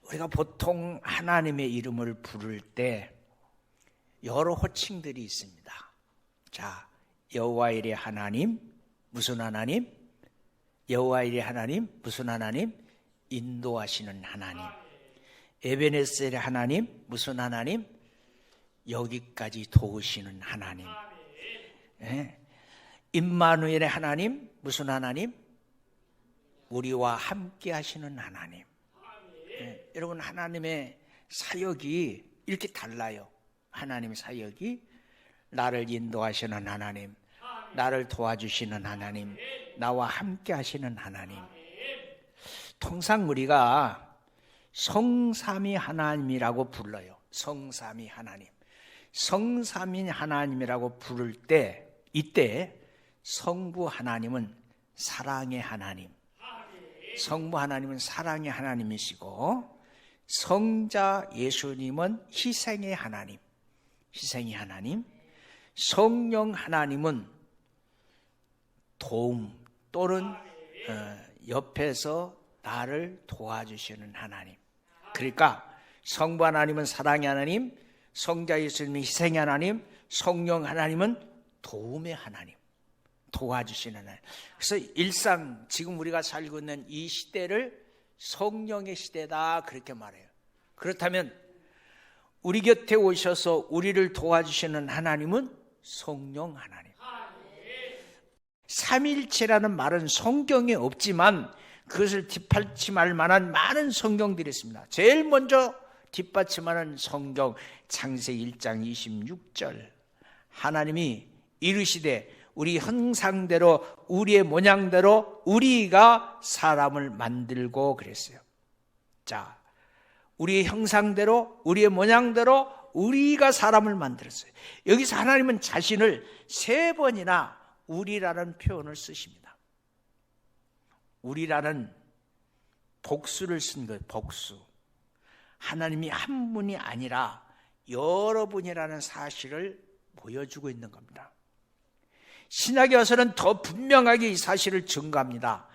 우리가 보통 하나님의 이름을 부를 때 여러 호칭들이 있습니다. 자, 여호와일의 하나님, 무슨 하나님? 여호와일의 하나님, 무슨 하나님? 인도하시는 하나님. 에베네셀의 하나님, 무슨 하나님? 여기까지 도우시는 하나님. 임마누엘의 하나님, 무슨 하나님? 우리와 함께 하시는 하나님. 여러분, 하나님의 사역이 이렇게 달라요. 하나님의 사역이 나를 인도하시는 하나님, 나를 도와주시는 하나님, 나와 함께 하시는 하나님. 통상 우리가 성삼위 하나님이라고 불러요. 성삼위 하나님. 성삼위 하나님이라고 부를 때, 이때 성부 하나님은 사랑의 하나님, 성부 하나님은 사랑의 하나님이시고, 성자 예수님은 희생의 하나님, 희생의 하나님, 성령 하나님은 도움 또는 옆에서 나를 도와주시는 하나님. 그러니까 성부 하나님은 사랑의 하나님, 성자 예수님은 희생의 하나님, 성령 하나님은 도움의 하나님, 도와주시는 하나님. 그래서 일상 지금 우리가 살고 있는 이 시대를 성령의 시대다 그렇게 말해요. 그렇다면 우리 곁에 오셔서 우리를 도와주시는 하나님은 성령 하나님. 삼일체라는 말은 성경에 없지만 그것을 뒷받침할 만한 많은 성경들이 있습니다. 제일 먼저 뒷받침하는 성경 창세기 1장 26절, 하나님이 이르시되 우리 형상대로 우리의 모양대로 우리가 사람을 만들고 그랬어요. 자, 우리의 형상대로 우리의 모양대로 우리가 사람을 만들었어요. 여기서 하나님은 자신을 3번이나 우리라는 표현을 쓰십니다. 우리라는 복수를 쓴 거예요. 복수. 하나님이 한 분이 아니라 여러분이라는 사실을 보여주고 있는 겁니다. 신약에 와서는 더 분명하게 이 사실을 증거합니다.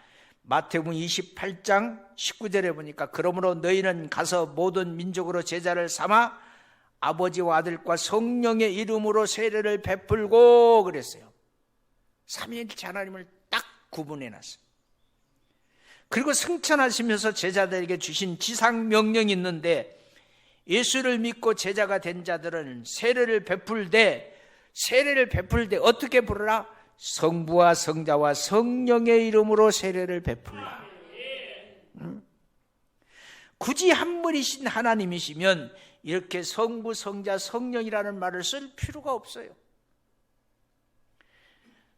마태복음 28장 19절에 보니까 그러므로 너희는 가서 모든 민족으로 제자를 삼아 아버지와 아들과 성령의 이름으로 세례를 베풀고 그랬어요. 삼위일체 하나님을 딱 구분해놨어요. 그리고 승천하시면서 제자들에게 주신 지상 명령이 있는데, 예수를 믿고 제자가 된 자들은 세례를 베풀 때 어떻게 부르라? 성부와 성자와 성령의 이름으로 세례를 베풀라. 굳이 한 분이신 하나님이시면 이렇게 성부, 성자, 성령이라는 말을 쓸 필요가 없어요.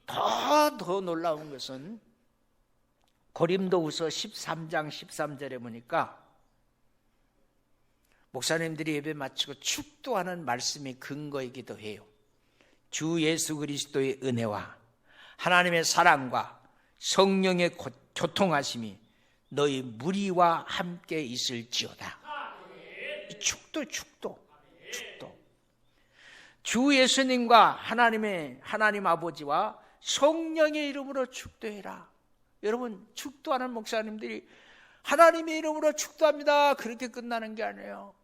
더 놀라운 것은 고린도후서 13장 13절에 보니까 목사님들이 예배 마치고 축도하는 말씀이 근거이기도 해요. 주 예수 그리스도의 은혜와 하나님의 사랑과 성령의 교통하심이 너희 무리와 함께 있을지어다. 축도. 주 예수님과 하나님 아버지와 성령의 이름으로 축도해라. 여러분, 축도하는 목사님들이 하나님의 이름으로 축도합니다 그렇게 끝나는 게 아니에요.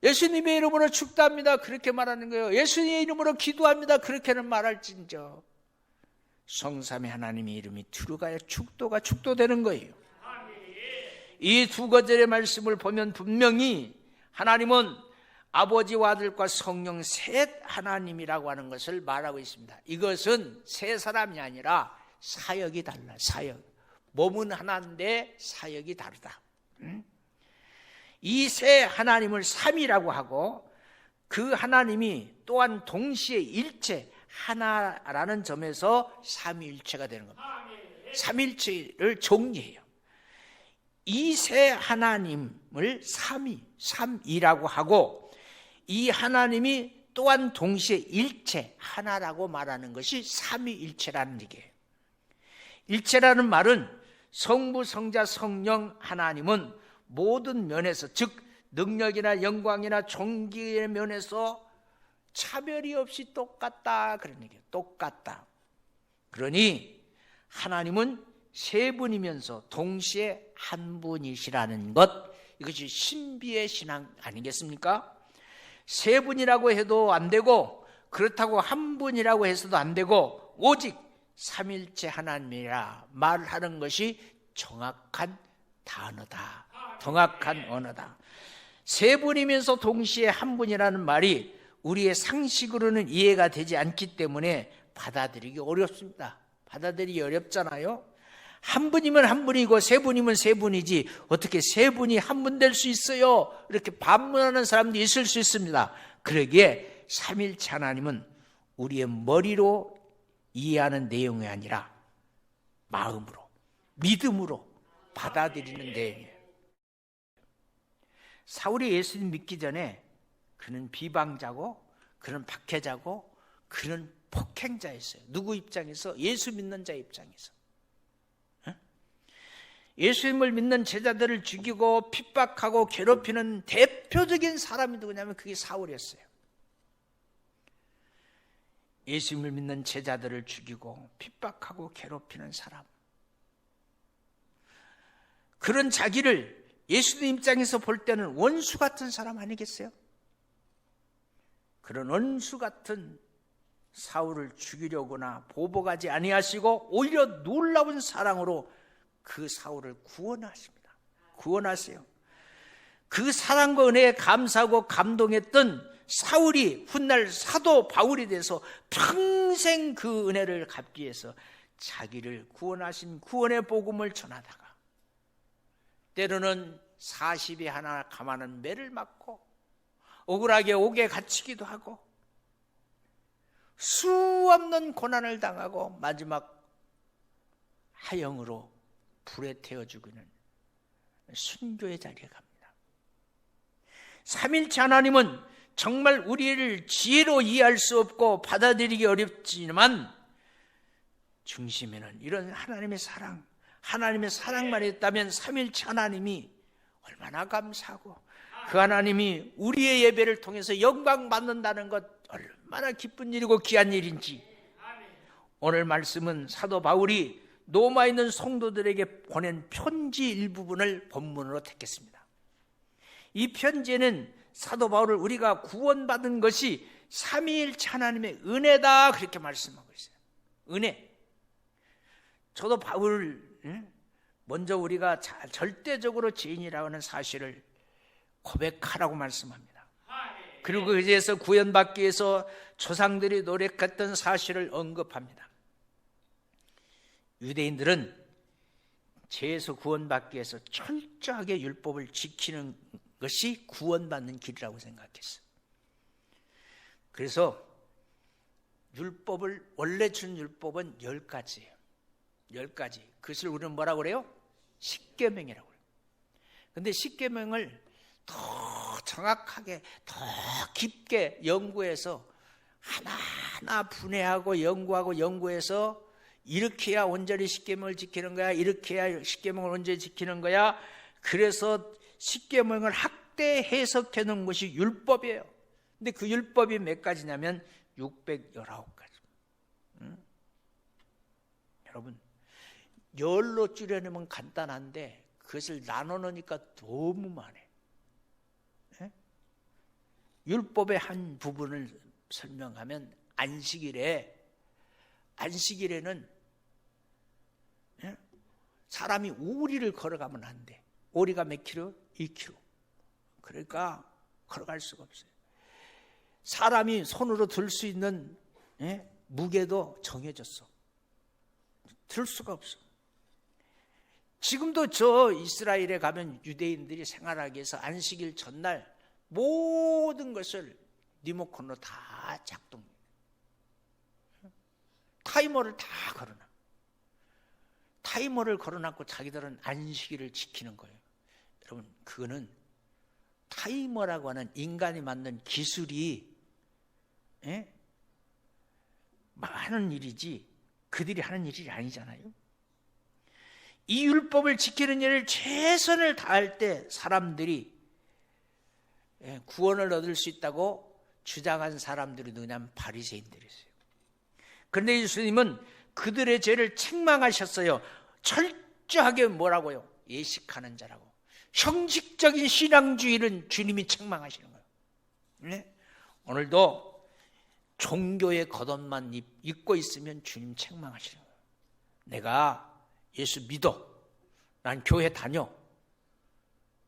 예수님의 이름으로 축도합니다 그렇게 말하는 거예요. 예수님의 이름으로 기도합니다 그렇게는 말할진저 성삼위 하나님의 이름이 들어가야 축도가 축도되는 거예요. 이 두 구절의 말씀을 보면 분명히 하나님은 아버지와 아들과 성령 셋 하나님이라고 하는 것을 말하고 있습니다. 이것은 세 사람이 아니라 사역이 달라. 사역. 몸은 하나인데 사역이 다르다. 이 세 하나님을 삼위라고 하고, 그 하나님이 또한 동시에 일체 하나라는 점에서 삼위일체가 되는 겁니다. 삼위일체를 정리해요. 이 세 하나님을 삼위라고 하고, 이 하나님이 또한 동시에 일체 하나라고 말하는 것이 삼위일체라는 얘기예요. 일체라는 말은 성부, 성자, 성령 하나님은 모든 면에서, 즉 능력이나 영광이나 존귀의 면에서 차별이 없이 똑같다 그런 얘기예요. 똑같다. 그러니 하나님은 세 분이면서 동시에 한 분이시라는 것, 이것이 신비의 신앙 아니겠습니까? 세 분이라고 해도 안 되고, 그렇다고 한 분이라고 해서도 안 되고, 오직 삼일체 하나님이라 말하는 것이 정확한 단어다. 정확한 언어다. 세 분이면서 동시에 한 분이라는 말이 우리의 상식으로는 이해가 되지 않기 때문에 받아들이기 어렵습니다. 받아들이기 어렵잖아요. 한 분이면 한 분이고 세 분이면 세 분이지 어떻게 세 분이 한 분 될 수 있어요? 이렇게 반문하는 사람도 있을 수 있습니다. 그러기에 삼일체 하나님은 우리의 머리로 이해하는 내용이 아니라 마음으로, 믿음으로 받아들이는 내용이에요. 사울이 예수님 믿기 전에 그는 비방자고, 그는 박해자고, 그는 폭행자였어요. 누구 입장에서? 예수 믿는 자 입장에서. 예수님을 믿는 제자들을 죽이고 핍박하고 괴롭히는 대표적인 사람이 누구냐면 그게 사울이었어요. 예수님을 믿는 제자들을 죽이고 핍박하고 괴롭히는 사람. 그런 자기를 예수님 입장에서 볼 때는 원수 같은 사람 아니겠어요? 그런 원수 같은 사울을 죽이려거나 보복하지 아니하시고 오히려 놀라운 사랑으로 그 사울을 구원하십니다. 구원하세요. 그 사랑과 은혜에 감사하고 감동했던 사울이 훗날 사도 바울이 돼서 평생 그 은혜를 갚기 위해서 자기를 구원하신 구원의 복음을 전하다가 때로는 40이 하나 감하는 매를 맞고 억울하게 옥에 갇히기도 하고 수 없는 고난을 당하고 마지막 하영으로 불에 태워 죽이는 순교의 자리에 갑니다. 삼일체 하나님은 정말 우리를 지혜로 이해할 수 없고 받아들이기 어렵지만 중심에는 이런 하나님의 사랑만 있다면 삼일체 하나님이 얼마나 감사하고 그 하나님이 우리의 예배를 통해서 영광 받는다는 것 얼마나 기쁜 일이고 귀한 일인지 오늘 말씀은 사도 바울이 로마에 있는 성도들에게 보낸 편지 일부분을 본문으로 택했습니다. 이 편지에는 사도 바울을 우리가 구원받은 것이 삼위일체 하나님의 은혜다 그렇게 말씀하고 있어요. 은혜. 저도 바울을 먼저 우리가 절대적으로 죄인이라고 하는 사실을 고백하라고 말씀합니다. 그리고 그제서 구원받기 위해서 조상들이 노력했던 사실을 언급합니다. 유대인들은 죄에서 구원받기 위해서 철저하게 율법을 지키는 것이 구원받는 길이라고 생각했어요. 그래서 율법을 원래 준 율법은 10가지예요. 10가지. 그것을 우리는 뭐라고 그래요? 십계명이라고 그래요. 그런데 십계명을 더 정확하게 더 깊게 연구해서 하나하나 분해하고 연구해서 이렇게 해야 온전히 십계명을 지키는 거야. 이렇게 해야 십계명을 온전히 지키는 거야. 그래서 십계명을 학대 해석해 놓은 것이 율법이에요. 근데 그 율법이 몇 가지냐면 619가지. 여러분, 열로 줄여내면 간단한데 그것을 나눠 놓으니까 너무 많아요. 율법의 한 부분을 설명하면 안식일에는 사람이 오리를 걸어가면 안 돼. 오리가 몇 킬로? 2킬로. 그러니까 걸어갈 수가 없어요. 사람이 손으로 들 수 있는 무게도 정해졌어. 들 수가 없어. 지금도 저 이스라엘에 가면 유대인들이 생활하기 위해서 안식일 전날 모든 것을 리모컨으로 다 작동해요. 타이머를 다 걸어놔. 타이머를 걸어놨고 자기들은 안식일을 지키는 거예요. 여러분, 그거는 타이머라고 하는 인간이 만든 기술이 하는 일이지 그들이 하는 일이 아니잖아요. 이 율법을 지키는 일을 최선을 다할 때 사람들이 구원을 얻을 수 있다고 주장한 사람들이 누구냐면 바리새인들이었어요. 그런데 예수님은 그들의 죄를 책망하셨어요. 철저하게 뭐라고요? 예식하는 자라고. 형식적인 신앙주의는 주님이 책망하시는 거예요. 네? 오늘도 종교의 겉옷만 입고 있으면 주님 책망하시는 거예요. 내가 예수 믿어. 난 교회 다녀.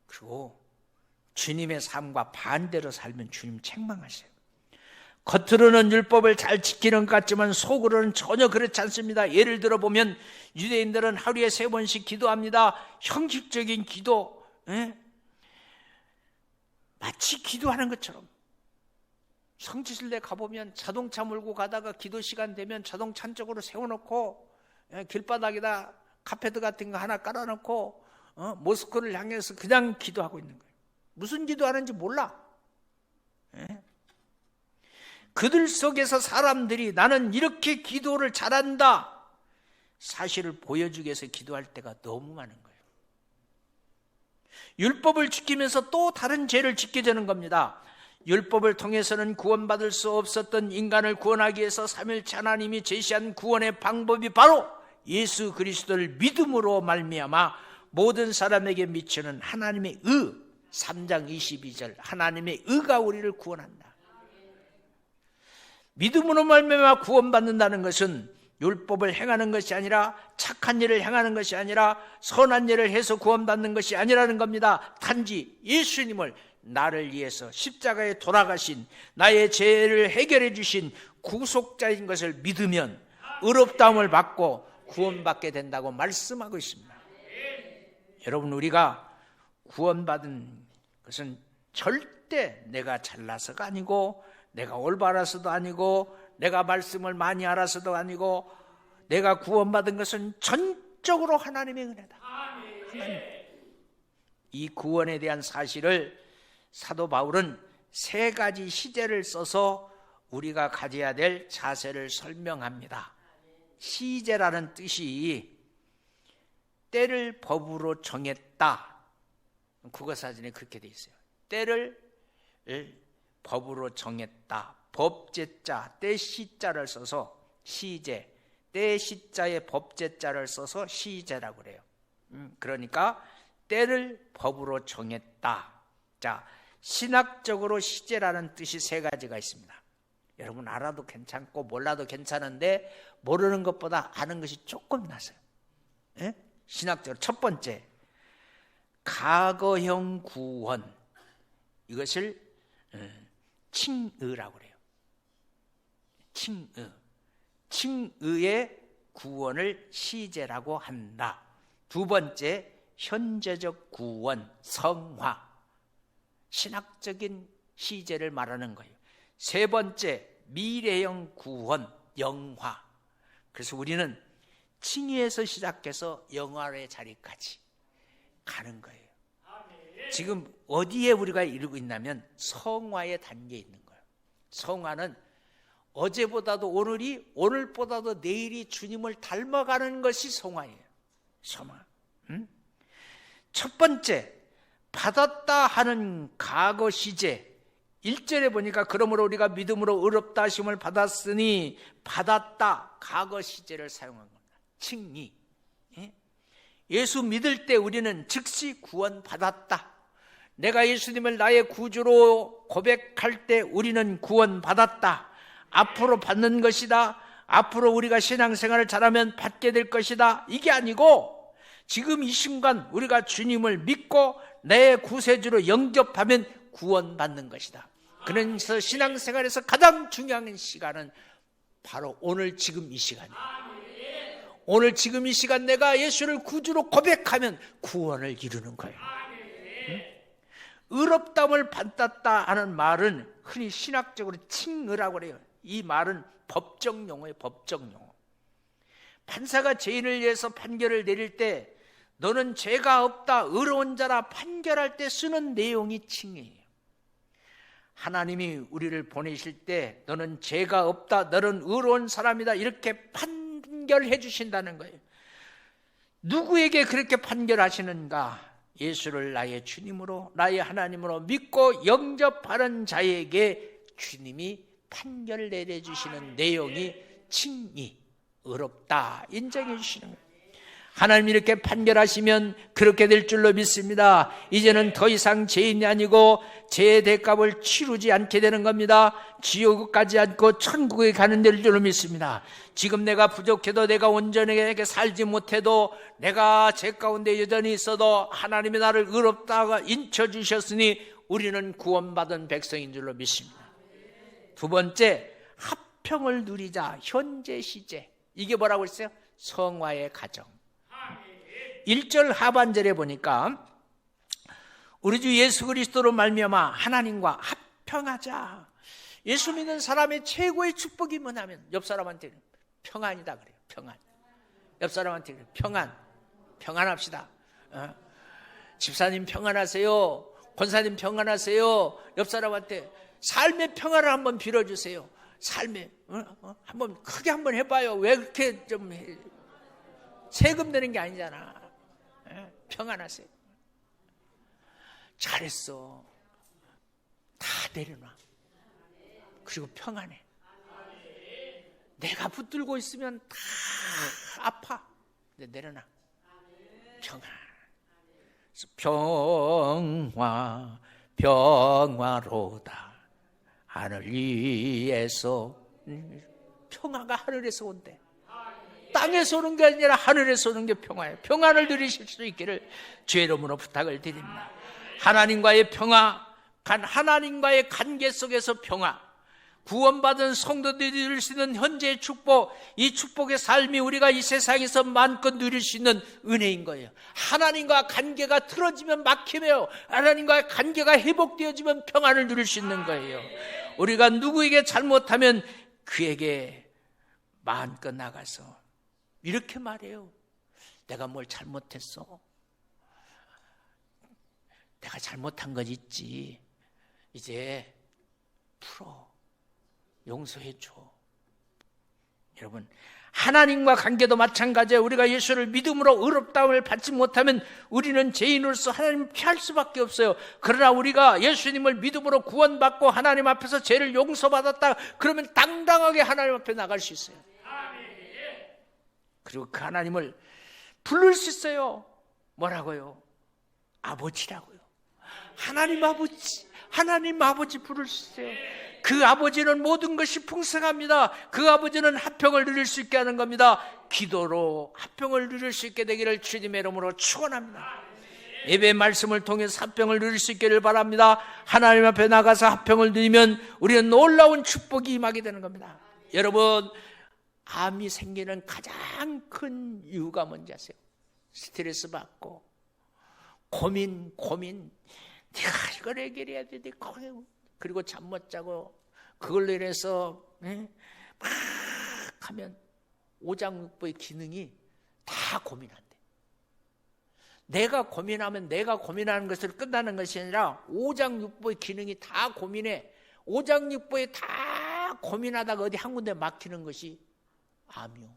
그리고 주님의 삶과 반대로 살면 주님 책망하세요. 겉으로는 율법을 잘 지키는 것 같지만 속으로는 전혀 그렇지 않습니다. 예를 들어 보면 유대인들은 하루에 3번씩 기도합니다. 형식적인 기도, 마치 기도하는 것처럼. 성지순례 가보면 자동차 몰고 가다가 기도 시간 되면 자동차 한쪽으로 세워놓고 길바닥에다 카페트 같은 거 하나 깔아놓고 모스크를 향해서 그냥 기도하고 있는 거예요. 무슨 기도하는지 몰라. 그들 속에서 사람들이 나는 이렇게 기도를 잘한다 사실을 보여주기 위해서 기도할 때가 너무 많은 거예요. 율법을 지키면서 또 다른 죄를 짓게 되는 겁니다. 율법을 통해서는 구원받을 수 없었던 인간을 구원하기 위해서 삼위일체 하나님이 제시한 구원의 방법이 바로 예수 그리스도를 믿음으로 말미암아 모든 사람에게 미치는 하나님의 의, 3장 22절 하나님의 의가 우리를 구원한다. 믿음으로 말미암아 구원받는다는 것은 율법을 행하는 것이 아니라 착한 일을 행하는 것이 아니라 선한 일을 해서 구원받는 것이 아니라는 겁니다. 단지 예수님을 나를 위해서 십자가에 돌아가신 나의 죄를 해결해 주신 구속자인 것을 믿으면 의롭다함을 받고 구원받게 된다고 말씀하고 있습니다. 여러분, 우리가 구원받은 것은 절대 내가 잘나서가 아니고 내가 올바라서도 아니고 내가 말씀을 많이 알아서도 아니고 내가 구원받은 것은 전적으로 하나님의 은혜다. 하나님. 이 구원에 대한 사실을 사도 바울은 3가지 시제를 써서 우리가 가져야 될 자세를 설명합니다. 시제라는 뜻이 때를 법으로 정했다. 국어사전에 그렇게 돼 있어요. 때를 법으로 정했다. 법제자, 때시자를 써서 시제, 때시자에 법제자를 써서 시제라고 그래요. 그러니까 때를 법으로 정했다. 자, 신학적으로 시제라는 뜻이 3가지가 있습니다. 여러분 알아도 괜찮고 몰라도 괜찮은데 모르는 것보다 아는 것이 조금 낫어요. 신학적으로 첫 번째, 과거형 구원. 이것을 칭의라고 그래요. 칭의의 구원을 시제라고 한다. 2번째, 현재적 구원, 성화. 신학적인 시제를 말하는 거예요. 3번째, 미래형 구원, 영화. 그래서 우리는 칭의에서 시작해서 영화의 자리까지 가는 거예요. 지금 어디에 우리가 이르고 있냐면 성화의 단계에 있는 거예요. 성화는 어제보다도 오늘이, 오늘보다도 내일이 주님을 닮아가는 것이 성화예요. 성화. 첫 번째, 받았다 하는 과거 시제. 1절에 보니까 그러므로 우리가 믿음으로 의롭다 하심을 받았으니 받았다, 과거 시제를 사용한 겁니다. 칭의. 예수 믿을 때 우리는 즉시 구원받았다. 내가 예수님을 나의 구주로 고백할 때 우리는 구원받았다. 앞으로 받는 것이다. 앞으로 우리가 신앙생활을 잘하면 받게 될 것이다. 이게 아니고 지금 이 순간 우리가 주님을 믿고 내 구세주로 영접하면 구원받는 것이다. 그래서 신앙생활에서 가장 중요한 시간은 바로 오늘 지금 이 시간이에요. 오늘 지금 이 시간 내가 예수를 구주로 고백하면 구원을 이루는 거예요. 의롭다함을 받았다 하는 말은 흔히 신학적으로 칭의라고 그래요. 이 말은 법정 용어예요. 법정 용어. 판사가 죄인을 위해서 판결을 내릴 때 너는 죄가 없다, 의로운 자라 판결할 때 쓰는 내용이 칭의예요. 하나님이 우리를 보내실 때 너는 죄가 없다, 너는 의로운 사람이다 이렇게 판결해 주신다는 거예요. 누구에게 그렇게 판결하시는가? 예수를 나의 주님으로, 나의 하나님으로 믿고 영접하는 자에게 주님이 판결 내려주시는 내용이 칭의, 의롭다 인정해 주시는 거예요. 하나님이 이렇게 판결하시면 그렇게 될 줄로 믿습니다. 이제는 더 이상 죄인이 아니고 죄의 대값을 치르지 않게 되는 겁니다. 지옥 가지 않고 천국에 가는 될 줄로 믿습니다. 지금 내가 부족해도, 내가 온전하게 살지 못해도, 내가 죄 가운데 여전히 있어도 하나님이 나를 의롭다고 인쳐주셨으니 우리는 구원받은 백성인 줄로 믿습니다. 두 번째, 합평을 누리자. 현재 시제. 이게 뭐라고 했어요? 성화의 가정. 1절 하반절에 보니까 우리 주 예수 그리스도로 말미암아 하나님과 합평하자. 예수 믿는 사람의 최고의 축복이 뭐냐면 옆 사람한테는 평안이다 그래요. 평안. 옆 사람한테는 평안합시다. 집사님 평안하세요. 권사님 평안하세요. 옆 사람한테 삶의 평안을 한번 빌어주세요. 삶의 한번 크게 한번 해봐요. 왜 그렇게 좀 세금 내는 게 아니잖아. 평안하세요. 잘했어. 다 내려놔. 그리고 평안해. 내가 붙들고 있으면 다 아파. 근데 내려놔. 평화로다. 하늘 위에서. 평화가 하늘에서 온대. 땅에서 오는 게 아니라 하늘에서 오는 게 평화예요. 평안을 누리실 수 있기를 주의 이름으로 부탁을 드립니다. 하나님과의 평화, 하나님과의 관계 속에서 평화, 구원받은 성도들이 누릴 수 있는 현재의 축복, 이 축복의 삶이 우리가 이 세상에서 마음껏 누릴 수 있는 은혜인 거예요. 하나님과 관계가 틀어지면 막히며 하나님과 관계가 회복되어지면 평안을 누릴 수 있는 거예요. 우리가 누구에게 잘못하면 그에게 마음껏 나가서 이렇게 말해요. 내가 뭘 잘못했어? 내가 잘못한 것 있지. 이제 풀어. 용서해줘. 여러분, 하나님과 관계도 마찬가지예요. 우리가 예수를 믿음으로 의롭다움을 받지 못하면 우리는 죄인으로서 하나님을 피할 수밖에 없어요. 그러나 우리가 예수님을 믿음으로 구원받고 하나님 앞에서 죄를 용서받았다 그러면 당당하게 하나님 앞에 나갈 수 있어요. 그리고 그 하나님을 부를 수 있어요. 뭐라고요? 아버지라고요. 하나님 아버지 부를 수 있어요. 그 아버지는 모든 것이 풍성합니다. 그 아버지는 합평을 누릴 수 있게 하는 겁니다. 기도로 합평을 누릴 수 있게 되기를 주님의 이름으로 축원합니다. 예배 말씀을 통해서 합평을 누릴 수 있기를 바랍니다. 하나님 앞에 나가서 합평을 누리면 우리는 놀라운 축복이 임하게 되는 겁니다. 여러분, 암이 생기는 가장 큰 이유가 뭔지 아세요? 스트레스 받고 고민 내가 이걸 해결해야 돼. 그리고 잠 못 자고 그걸로 인해서 막 하면 오장육부의 기능이 다 고민한대. 내가 고민하면 내가 고민하는 것을 끝나는 것이 아니라 오장육부의 기능이 다 고민해. 오장육부에 다 고민하다가 어디 한 군데 막히는 것이 암이요.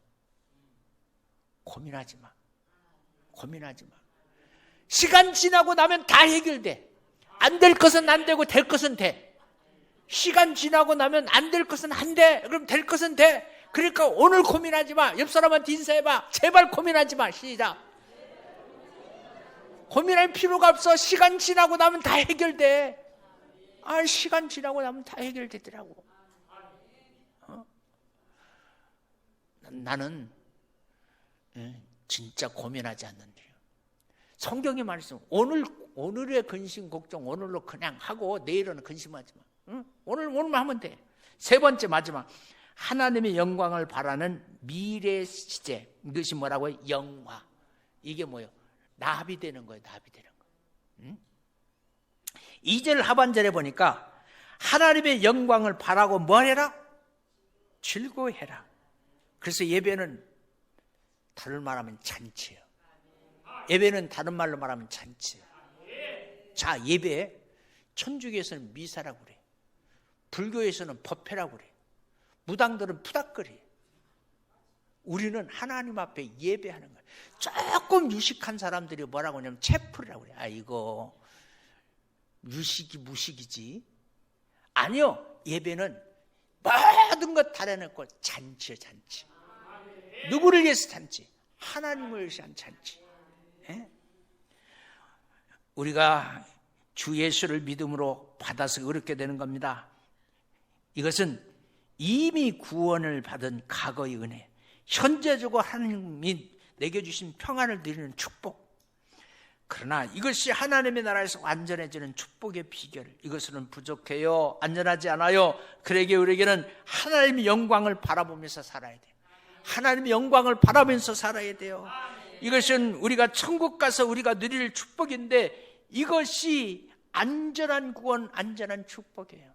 고민하지 마. 시간 지나고 나면 다 해결돼. 안 될 것은 안 되고 될 것은 돼. 시간 지나고 나면 안 될 것은 안 돼. 그럼 될 것은 돼. 그러니까 오늘 고민하지 마. 옆 사람한테 인사해봐. 제발 고민하지 마. 시작. 고민할 필요가 없어. 시간 지나고 나면 다 해결돼. 시간 지나고 나면 다 해결되더라고. 나는 진짜 고민하지 않는데요. 성경이 말씀, 오늘의 근심 걱정 오늘로 그냥 하고 내일은 근심하지 마. 오늘만 하면 돼. 세 번째 마지막, 하나님의 영광을 바라는 미래 시제. 이것이 뭐라고요? 영화. 이게 뭐예요? 나비되는 거예요. 나비되는 거. 2절 하반절에 보니까 하나님의 영광을 바라고 뭘 해라? 즐거워해라. 그래서 예배는 다른 말하면 잔치예요. 예배는 다른 말로 말하면 잔치예요. 자, 예배 천주교에서는 미사라고 그래. 불교에서는 법회라고 그래. 무당들은 푸닥거리. 우리는 하나님 앞에 예배하는 거예요. 조금 유식한 사람들이 뭐라고 하냐면 채플이라고 그래. 이거 유식이 무식이지. 아니요, 예배는 모든 것 다 내놓고 잔치예요. 잔치. 누구를 위해서 잔치? 하나님을 위해서 않지. 예? 우리가 주 예수를 믿음으로 받아서 그렇게 되는 겁니다. 이것은 이미 구원을 받은 과거의 은혜, 현재적으로 하나님이 내게 주신 평안을 드리는 축복. 그러나 이것이 하나님의 나라에서 완전해지는 축복의 비결, 이것은 부족해요. 안전하지 않아요. 그러기에 우리에게는 하나님의 영광을 바라보면서 살아야 돼요. 하나님의 영광을 바라보면서 살아야 돼요. 이것은 우리가 천국 가서 우리가 누릴 축복인데, 이것이 안전한 구원, 안전한 축복이에요.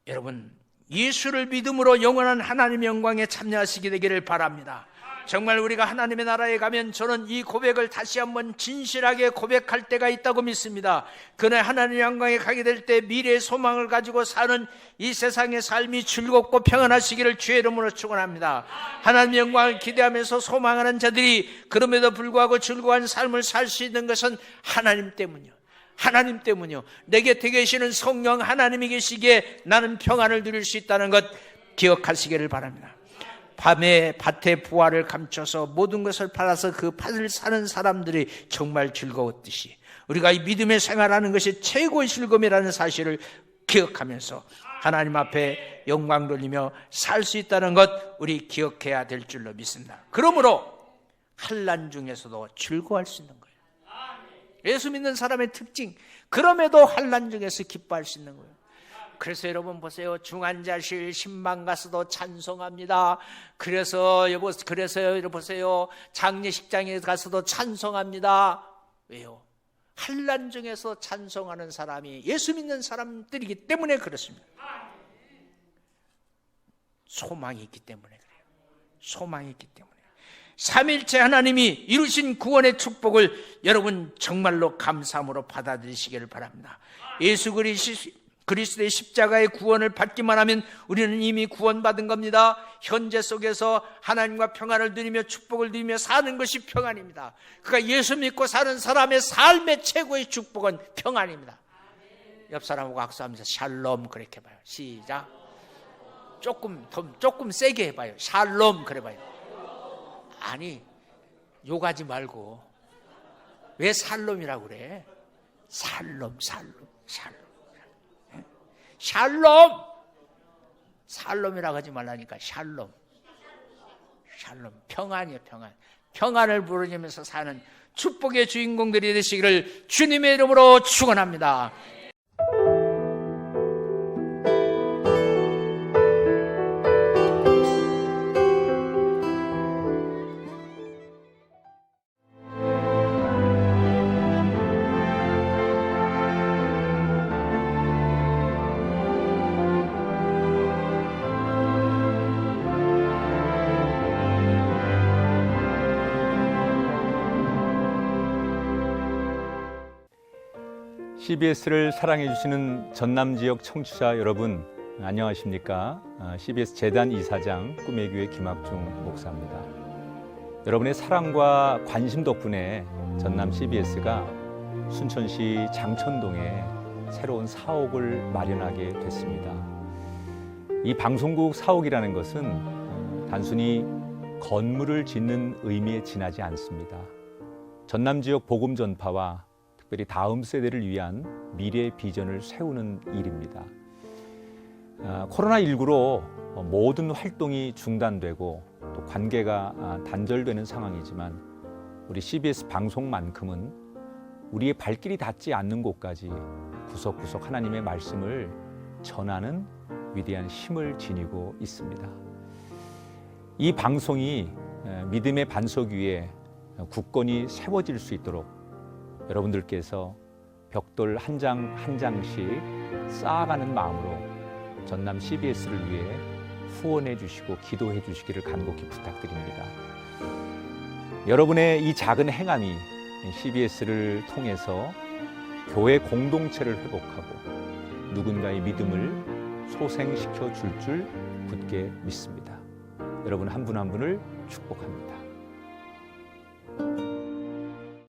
여러분, 예수를 믿음으로 영원한 하나님의 영광에 참여하시게 되기를 바랍니다. 정말 우리가 하나님의 나라에 가면 저는 이 고백을 다시 한번 진실하게 고백할 때가 있다고 믿습니다. 그날 하나님의 영광에 가게 될 때 미래의 소망을 가지고 사는 이 세상의 삶이 즐겁고 평안하시기를 주의 이름으로 축원합니다. 하나님의 영광을 기대하면서 소망하는 자들이 그럼에도 불구하고 즐거운 삶을 살 수 있는 것은 하나님 때문이요. 하나님 때문이요. 내 곁에 계시는 성령 하나님이 계시기에 나는 평안을 누릴 수 있다는 것 기억하시기를 바랍니다. 밤에 밭에 부화를 감춰서 모든 것을 팔아서 그 밭을 사는 사람들이 정말 즐거웠듯이 우리가 이 믿음의 생활하는 것이 최고의 즐거움이라는 사실을 기억하면서 하나님 앞에 영광 돌리며 살 수 있다는 것 우리 기억해야 될 줄로 믿습니다. 그러므로 환난 중에서도 즐거워할 수 있는 거예요. 예수 믿는 사람의 특징, 그럼에도 환난 중에서 기뻐할 수 있는 거예요. 그래서 여러분 보세요. 중환자실 신방 가서도 찬송합니다. 그래서 여러분 보세요. 장례식장에 가서도 찬송합니다. 왜요? 환난 중에서 찬송하는 사람이 예수 믿는 사람들이기 때문에 그렇습니다. 소망이 있기 때문에 그래요. 소망이 있기 때문에. 삼일째 하나님이 이루신 구원의 축복을 여러분 정말로 감사함으로 받아들이시기를 바랍니다. 예수 그리스도의 십자가의 구원을 받기만 하면 우리는 이미 구원받은 겁니다. 현재 속에서 하나님과 평안을 누리며 축복을 누리며 사는 것이 평안입니다. 그러니까 예수 믿고 사는 사람의 삶의 최고의 축복은 평안입니다. 옆 사람하고 악수하면서 샬롬 그렇게 해봐요. 시작. 조금 세게 해봐요. 샬롬 그래 봐요. 아니, 욕하지 말고 왜 샬롬이라고 그래? 샬롬. 샬롬이라고 하지 말라니까. 샬롬. 평안이에요. 평안을 부르면서 사는 축복의 주인공들이 되시기를 주님의 이름으로 축원합니다. CBS를 사랑해 주시는 전남 지역 청취자 여러분, 안녕하십니까? CBS 재단 이사장 꿈의 교회 김학중 목사입니다. 여러분의 사랑과 관심 덕분에 전남 CBS가 순천시 장천동에 새로운 사옥을 마련하게 됐습니다. 이 방송국 사옥이라는 것은 단순히 건물을 짓는 의미에 지나지 않습니다. 전남 지역 복음 전파와 특별히 다음 세대를 위한 미래 비전을 세우는 일입니다. 코로나19로 모든 활동이 중단되고 또 관계가 단절되는 상황이지만 우리 CBS 방송만큼은 우리의 발길이 닿지 않는 곳까지 구석구석 하나님의 말씀을 전하는 위대한 힘을 지니고 있습니다. 이 방송이 믿음의 반석 위에 굳건히 세워질 수 있도록 여러분들께서 벽돌 한 장 한 장씩 쌓아가는 마음으로 전남 CBS를 위해 후원해 주시고 기도해 주시기를 간곡히 부탁드립니다. 여러분의 이 작은 행함이 CBS를 통해서 교회 공동체를 회복하고 누군가의 믿음을 소생시켜 줄 굳게 믿습니다. 여러분 한 분 한 분을 축복합니다.